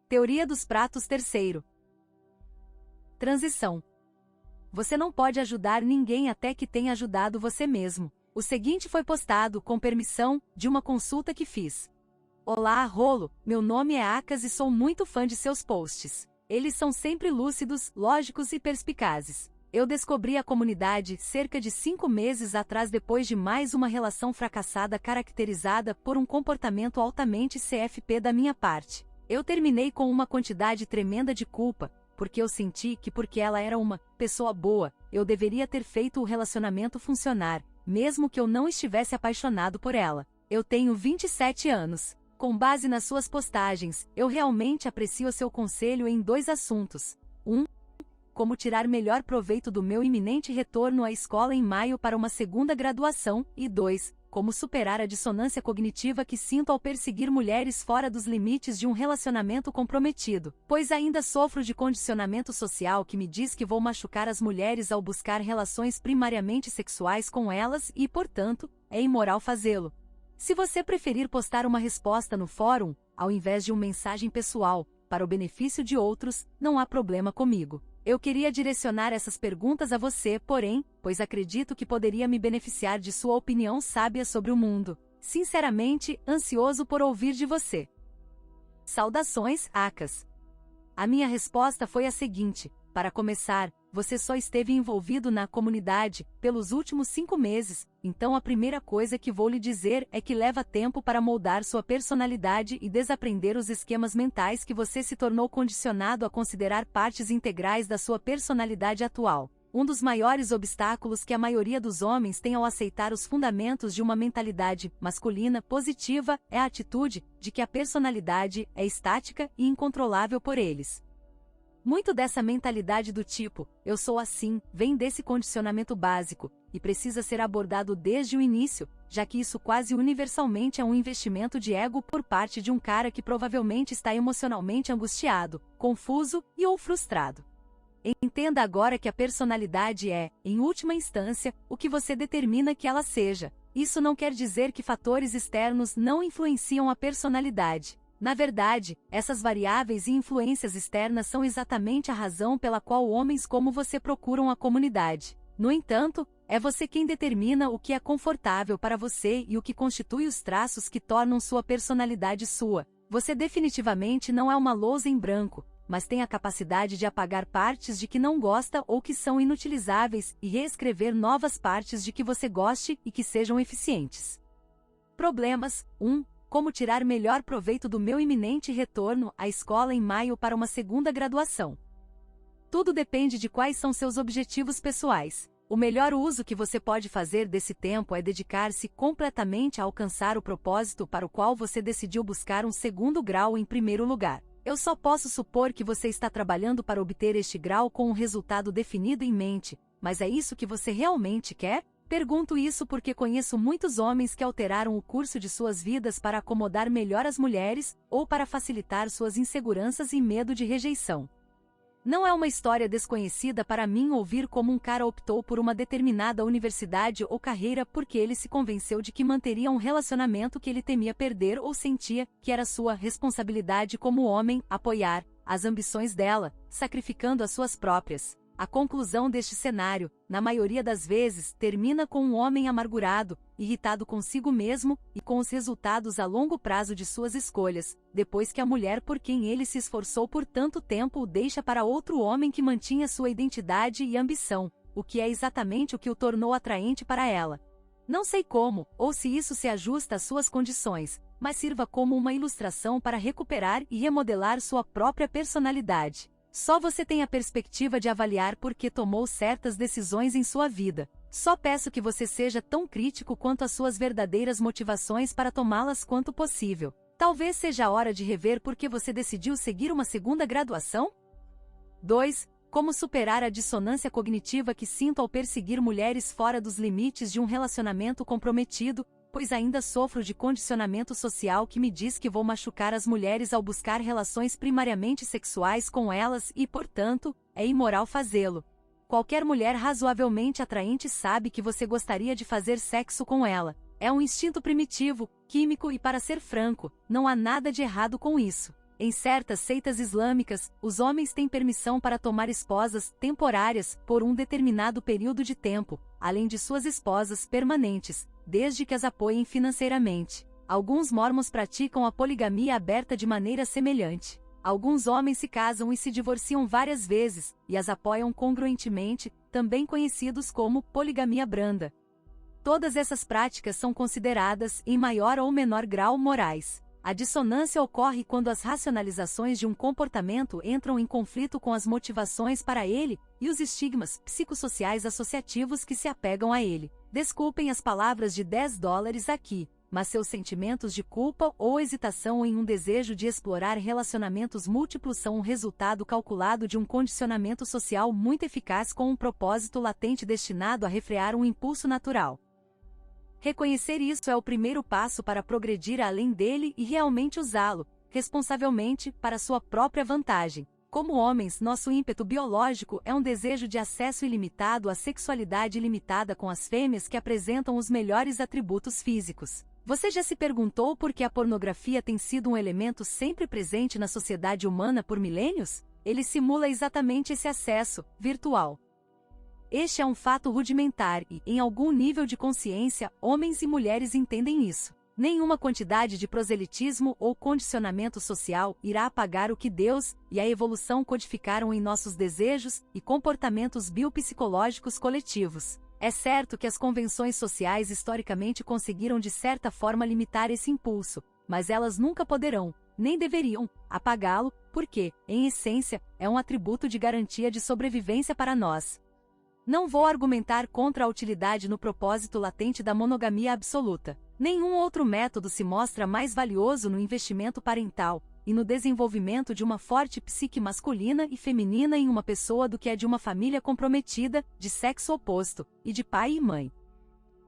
Teoria dos pratos terceiro. Transição. Você não pode ajudar ninguém até que tenha ajudado você mesmo. O seguinte foi postado com permissão de uma consulta que fiz. Olá, Rolo, meu nome é Akas e sou muito fã de seus posts. Eles são sempre lúcidos, lógicos e perspicazes. Eu descobri a comunidade cerca de 5 meses atrás depois de mais uma relação fracassada caracterizada por um comportamento altamente CFP da minha parte. Eu terminei com uma quantidade tremenda de culpa, porque eu senti que porque ela era uma pessoa boa, eu deveria ter feito o relacionamento funcionar, mesmo que eu não estivesse apaixonado por ela. Eu tenho 27 anos. Com base nas suas postagens, eu realmente aprecio seu conselho em 2 assuntos. 1. Como tirar melhor proveito do meu iminente retorno à escola em maio para uma segunda graduação, e 2. Como superar a dissonância cognitiva que sinto ao perseguir mulheres fora dos limites de um relacionamento comprometido, pois ainda sofro de condicionamento social que me diz que vou machucar as mulheres ao buscar relações primariamente sexuais com elas e, portanto, é imoral fazê-lo. Se você preferir postar uma resposta no fórum, ao invés de uma mensagem pessoal, para o benefício de outros, não há problema comigo. Eu queria direcionar essas perguntas a você, porém, pois acredito que poderia me beneficiar de sua opinião sábia sobre o mundo. Sinceramente, ansioso por ouvir de você. Saudações, Akas. A minha resposta foi a seguinte: para começar, você só esteve envolvido na comunidade pelos últimos 5 meses, então a primeira coisa que vou lhe dizer é que leva tempo para moldar sua personalidade e desaprender os esquemas mentais que você se tornou condicionado a considerar partes integrais da sua personalidade atual. Um dos maiores obstáculos que a maioria dos homens tem ao aceitar os fundamentos de uma mentalidade masculina positiva é a atitude de que a personalidade é estática e incontrolável por eles. Muito dessa mentalidade do tipo, eu sou assim, vem desse condicionamento básico, e precisa ser abordado desde o início, já que isso quase universalmente é um investimento de ego por parte de um cara que provavelmente está emocionalmente angustiado, confuso e ou frustrado. Entenda agora que a personalidade é, em última instância, o que você determina que ela seja. Isso não quer dizer que fatores externos não influenciam a personalidade. Na verdade, essas variáveis e influências externas são exatamente a razão pela qual homens como você procuram a comunidade. No entanto, é você quem determina o que é confortável para você e o que constitui os traços que tornam sua personalidade sua. Você definitivamente não é uma lousa em branco, mas tem a capacidade de apagar partes de que não gosta ou que são inutilizáveis e reescrever novas partes de que você goste e que sejam eficientes. Problemas. 1. Como tirar melhor proveito do meu iminente retorno à escola em maio para uma segunda graduação. Tudo depende de quais são seus objetivos pessoais. O melhor uso que você pode fazer desse tempo é dedicar-se completamente a alcançar o propósito para o qual você decidiu buscar um segundo grau em primeiro lugar. Eu só posso supor que você está trabalhando para obter este grau com um resultado definido em mente, mas é isso que você realmente quer? Pergunto isso porque conheço muitos homens que alteraram o curso de suas vidas para acomodar melhor as mulheres, ou para facilitar suas inseguranças e medo de rejeição. Não é uma história desconhecida para mim ouvir como um cara optou por uma determinada universidade ou carreira porque ele se convenceu de que manteria um relacionamento que ele temia perder ou sentia que era sua responsabilidade como homem apoiar as ambições dela, sacrificando as suas próprias. A conclusão deste cenário, na maioria das vezes, termina com um homem amargurado, irritado consigo mesmo e com os resultados a longo prazo de suas escolhas, depois que a mulher por quem ele se esforçou por tanto tempo o deixa para outro homem que mantinha sua identidade e ambição, o que é exatamente o que o tornou atraente para ela. Não sei como, ou se isso se ajusta às suas condições, mas sirva como uma ilustração para recuperar e remodelar sua própria personalidade. Só você tem a perspectiva de avaliar por que tomou certas decisões em sua vida. Só peço que você seja tão crítico quanto às suas verdadeiras motivações para tomá-las quanto possível. Talvez seja a hora de rever por que você decidiu seguir uma segunda graduação? 2. Como superar a dissonância cognitiva que sinto ao perseguir mulheres fora dos limites de um relacionamento comprometido, pois ainda sofro de condicionamento social que me diz que vou machucar as mulheres ao buscar relações primariamente sexuais com elas e, portanto, é imoral fazê-lo. Qualquer mulher razoavelmente atraente sabe que você gostaria de fazer sexo com ela. É um instinto primitivo, químico e, para ser franco, não há nada de errado com isso. Em certas seitas islâmicas, os homens têm permissão para tomar esposas temporárias por um determinado período de tempo, além de suas esposas permanentes, desde que as apoiem financeiramente. Alguns mormons praticam a poligamia aberta de maneira semelhante. Alguns homens se casam e se divorciam várias vezes, e as apoiam congruentemente, também conhecidos como poligamia branda. Todas essas práticas são consideradas, em maior ou menor grau, morais. A dissonância ocorre quando as racionalizações de um comportamento entram em conflito com as motivações para ele e os estigmas psicossociais associativos que se apegam a ele. Desculpem as palavras de $10 aqui, mas seus sentimentos de culpa ou hesitação em um desejo de explorar relacionamentos múltiplos são um resultado calculado de um condicionamento social muito eficaz com um propósito latente destinado a refrear um impulso natural. Reconhecer isso é o primeiro passo para progredir além dele e realmente usá-lo, responsavelmente, para sua própria vantagem. Como homens, nosso ímpeto biológico é um desejo de acesso ilimitado à sexualidade ilimitada com as fêmeas que apresentam os melhores atributos físicos. Você já se perguntou por que a pornografia tem sido um elemento sempre presente na sociedade humana por milênios? Ele simula exatamente esse acesso virtual. Este é um fato rudimentar e, em algum nível de consciência, homens e mulheres entendem isso. Nenhuma quantidade de proselitismo ou condicionamento social irá apagar o que Deus e a evolução codificaram em nossos desejos e comportamentos biopsicológicos coletivos. É certo que as convenções sociais historicamente conseguiram de certa forma limitar esse impulso, mas elas nunca poderão, nem deveriam, apagá-lo, porque, em essência, é um atributo de garantia de sobrevivência para nós. Não vou argumentar contra a utilidade no propósito latente da monogamia absoluta. Nenhum outro método se mostra mais valioso no investimento parental e no desenvolvimento de uma forte psique masculina e feminina em uma pessoa do que a de uma família comprometida, de sexo oposto, e de pai e mãe.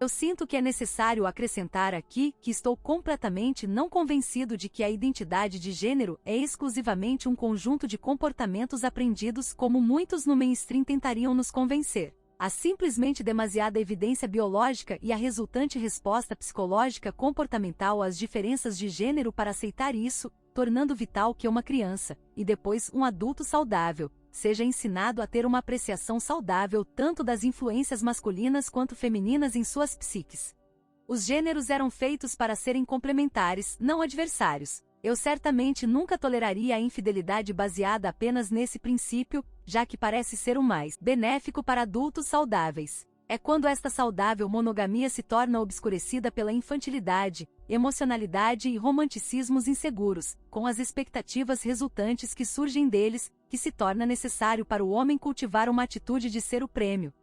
Eu sinto que é necessário acrescentar aqui que estou completamente não convencido de que a identidade de gênero é exclusivamente um conjunto de comportamentos aprendidos como muitos no mainstream tentariam nos convencer. Há simplesmente demasiada evidência biológica e a resultante resposta psicológica comportamental às diferenças de gênero para aceitar isso, tornando vital que uma criança, e depois um adulto saudável, seja ensinado a ter uma apreciação saudável tanto das influências masculinas quanto femininas em suas psiques. Os gêneros eram feitos para serem complementares, não adversários. Eu certamente nunca toleraria a infidelidade baseada apenas nesse princípio, já que parece ser o mais benéfico para adultos saudáveis. É quando esta saudável monogamia se torna obscurecida pela infantilidade, emocionalidade e romanticismos inseguros, com as expectativas resultantes que surgem deles, que se torna necessário para o homem cultivar uma atitude de ser o prêmio.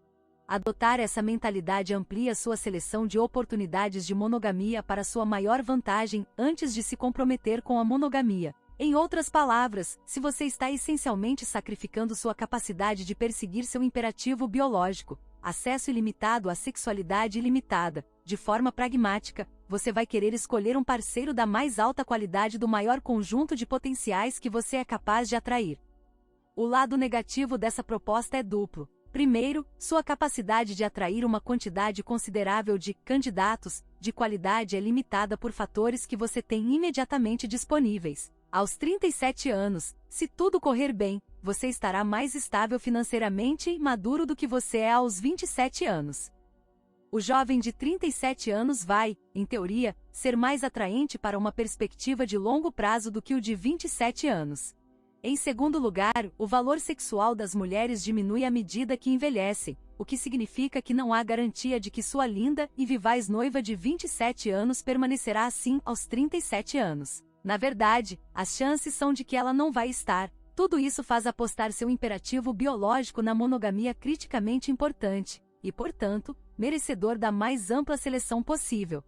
Adotar essa mentalidade amplia sua seleção de oportunidades de monogamia para sua maior vantagem antes de se comprometer com a monogamia. Em outras palavras, se você está essencialmente sacrificando sua capacidade de perseguir seu imperativo biológico, acesso ilimitado à sexualidade ilimitada, de forma pragmática, você vai querer escolher um parceiro da mais alta qualidade do maior conjunto de potenciais que você é capaz de atrair. O lado negativo dessa proposta é duplo. Primeiro, sua capacidade de atrair uma quantidade considerável de candidatos de qualidade é limitada por fatores que você tem imediatamente disponíveis. Aos 37 anos, se tudo correr bem, você estará mais estável financeiramente e maduro do que você é aos 27 anos. O jovem de 37 anos vai, em teoria, ser mais atraente para uma perspectiva de longo prazo do que o de 27 anos. Em segundo lugar, o valor sexual das mulheres diminui à medida que envelhecem, o que significa que não há garantia de que sua linda e vivaz noiva de 27 anos permanecerá assim aos 37 anos. Na verdade, as chances são de que ela não vai estar. Tudo isso faz apostar seu imperativo biológico na monogamia criticamente importante, e, portanto, merecedor da mais ampla seleção possível.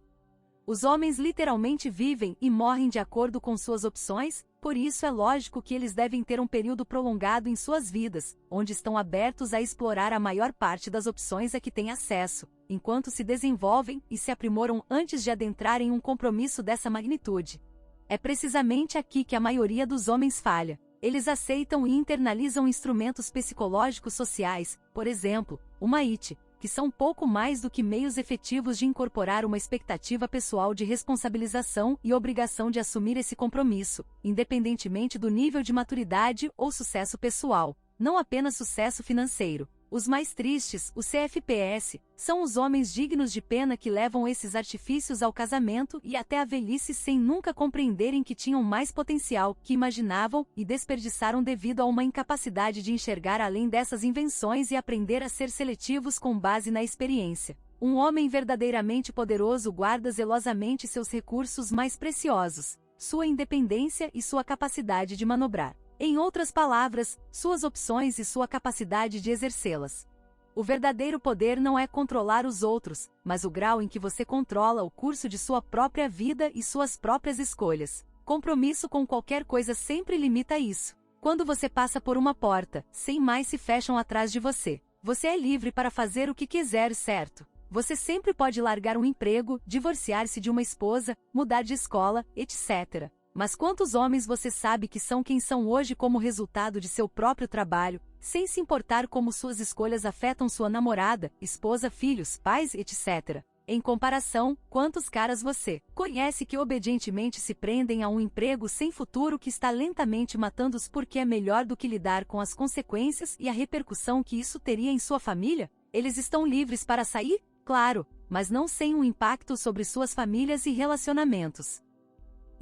Os homens literalmente vivem e morrem de acordo com suas opções, por isso é lógico que eles devem ter um período prolongado em suas vidas, onde estão abertos a explorar a maior parte das opções a que têm acesso, enquanto se desenvolvem e se aprimoram antes de adentrar em um compromisso dessa magnitude. É precisamente aqui que a maioria dos homens falha. Eles aceitam e internalizam instrumentos psicológicos sociais, por exemplo, uma IT, que são pouco mais do que meios efetivos de incorporar uma expectativa pessoal de responsabilização e obrigação de assumir esse compromisso, independentemente do nível de maturidade ou sucesso pessoal, não apenas sucesso financeiro. Os mais tristes, os CFPS, são os homens dignos de pena que levam esses artifícios ao casamento e até à velhice sem nunca compreenderem que tinham mais potencial que imaginavam e desperdiçaram devido a uma incapacidade de enxergar além dessas invenções e aprender a ser seletivos com base na experiência. Um homem verdadeiramente poderoso guarda zelosamente seus recursos mais preciosos, sua independência e sua capacidade de manobrar. Em outras palavras, suas opções e sua capacidade de exercê-las. O verdadeiro poder não é controlar os outros, mas o grau em que você controla o curso de sua própria vida e suas próprias escolhas. Compromisso com qualquer coisa sempre limita isso. Quando você passa por uma porta, 100 mais se fecham atrás de você. Você é livre para fazer o que quiser, certo? Você sempre pode largar um emprego, divorciar-se de uma esposa, mudar de escola, etc. Mas quantos homens você sabe que são quem são hoje como resultado de seu próprio trabalho, sem se importar como suas escolhas afetam sua namorada, esposa, filhos, pais, etc. Em comparação, quantos caras você conhece que obedientemente se prendem a um emprego sem futuro que está lentamente matando-os porque é melhor do que lidar com as consequências e a repercussão que isso teria em sua família? Eles estão livres para sair? Claro, mas não sem um impacto sobre suas famílias e relacionamentos.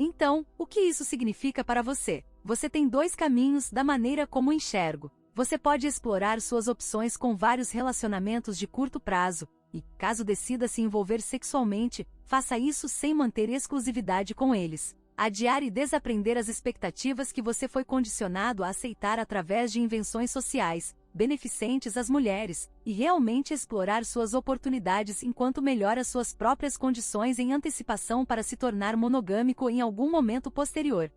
Então, o que isso significa para você? Você tem dois caminhos da maneira como enxergo. Você pode explorar suas opções com vários relacionamentos de curto prazo, e, caso decida se envolver sexualmente, faça isso sem manter exclusividade com eles. Adiar e desaprender as expectativas que você foi condicionado a aceitar através de invenções sociais, beneficentes às mulheres, e realmente explorar suas oportunidades enquanto melhora suas próprias condições em antecipação para se tornar monogâmico em algum momento posterior.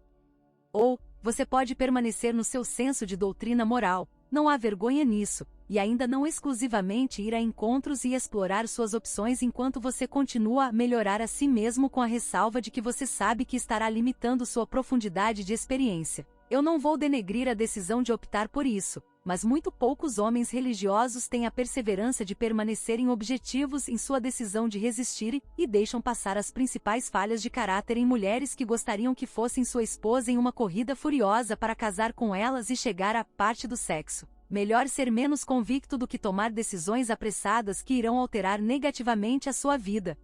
Ou, você pode permanecer no seu senso de doutrina moral, não há vergonha nisso, e ainda não exclusivamente ir a encontros e explorar suas opções enquanto você continua a melhorar a si mesmo com a ressalva de que você sabe que estará limitando sua profundidade de experiência. Eu não vou denegrir a decisão de optar por isso, mas muito poucos homens religiosos têm a perseverança de permanecerem objetivos em sua decisão de resistir e deixam passar as principais falhas de caráter em mulheres que gostariam que fossem sua esposa em uma corrida furiosa para casar com elas e chegar à parte do sexo. Melhor ser menos convicto do que tomar decisões apressadas que irão alterar negativamente a sua vida.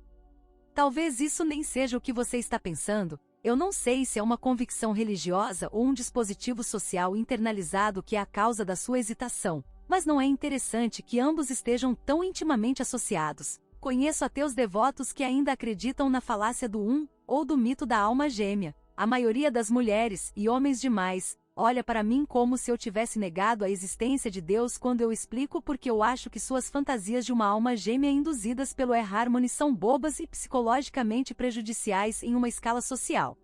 Talvez isso nem seja o que você está pensando. Eu não sei se é uma convicção religiosa ou um dispositivo social internalizado que é a causa da sua hesitação, mas não é interessante que ambos estejam tão intimamente associados. Conheço ateus devotos que ainda acreditam na falácia do ou do mito da alma gêmea. A maioria das mulheres, e homens demais, olha para mim como se eu tivesse negado a existência de Deus quando eu explico porque eu acho que suas fantasias de uma alma gêmea induzidas pelo e-harmony são bobas e psicologicamente prejudiciais em uma escala social.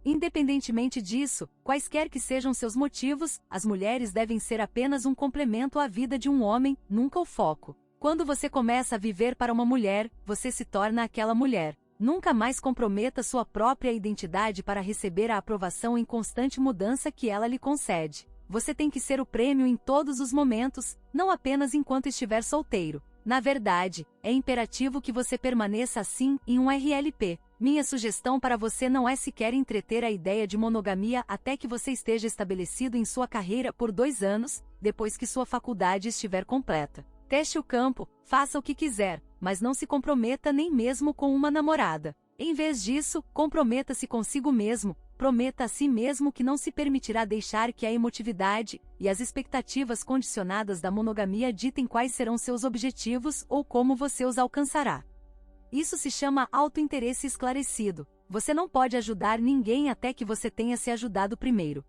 Independentemente disso, quaisquer que sejam seus motivos, as mulheres devem ser apenas um complemento à vida de um homem, nunca o foco. Quando você começa a viver para uma mulher, você se torna aquela mulher. Nunca mais comprometa sua própria identidade para receber a aprovação em constante mudança que ela lhe concede. Você tem que ser o prêmio em todos os momentos, não apenas enquanto estiver solteiro. Na verdade, é imperativo que você permaneça assim em um RLP. Minha sugestão para você não é sequer entreter a ideia de monogamia até que você esteja estabelecido em sua carreira por 2 anos, depois que sua faculdade estiver completa. Teste o campo, faça o que quiser, mas não se comprometa nem mesmo com uma namorada. Em vez disso, comprometa-se consigo mesmo, prometa a si mesmo que não se permitirá deixar que a emotividade e as expectativas condicionadas da monogamia ditem quais serão seus objetivos ou como você os alcançará. Isso se chama autointeresse esclarecido. Você não pode ajudar ninguém até que você tenha se ajudado primeiro.